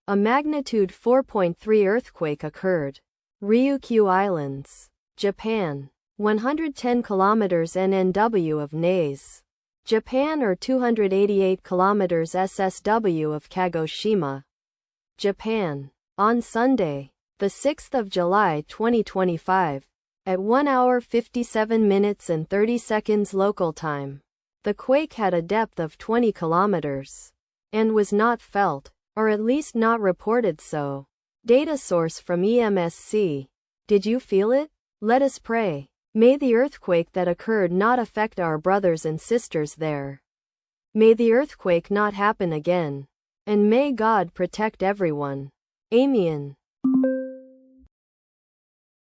A magnitude 4.3 earthquake occurred. Ryukyu Islands, Japan. 110 kilometers NNW of Naze, Japan, or 288 kilometers SSW of Kagoshima, Japan. On Sunday, the 6th of July 2025, at 1 hour 57 minutes and 30 seconds local time, the quake had a depth of 20 kilometers and was not felt, or at least not reported so. Data source from EMSC. Did you feel it? Let us pray. May the earthquake that occurred not affect our brothers and sisters there. May the earthquake not happen again. And may God protect everyone. Amen.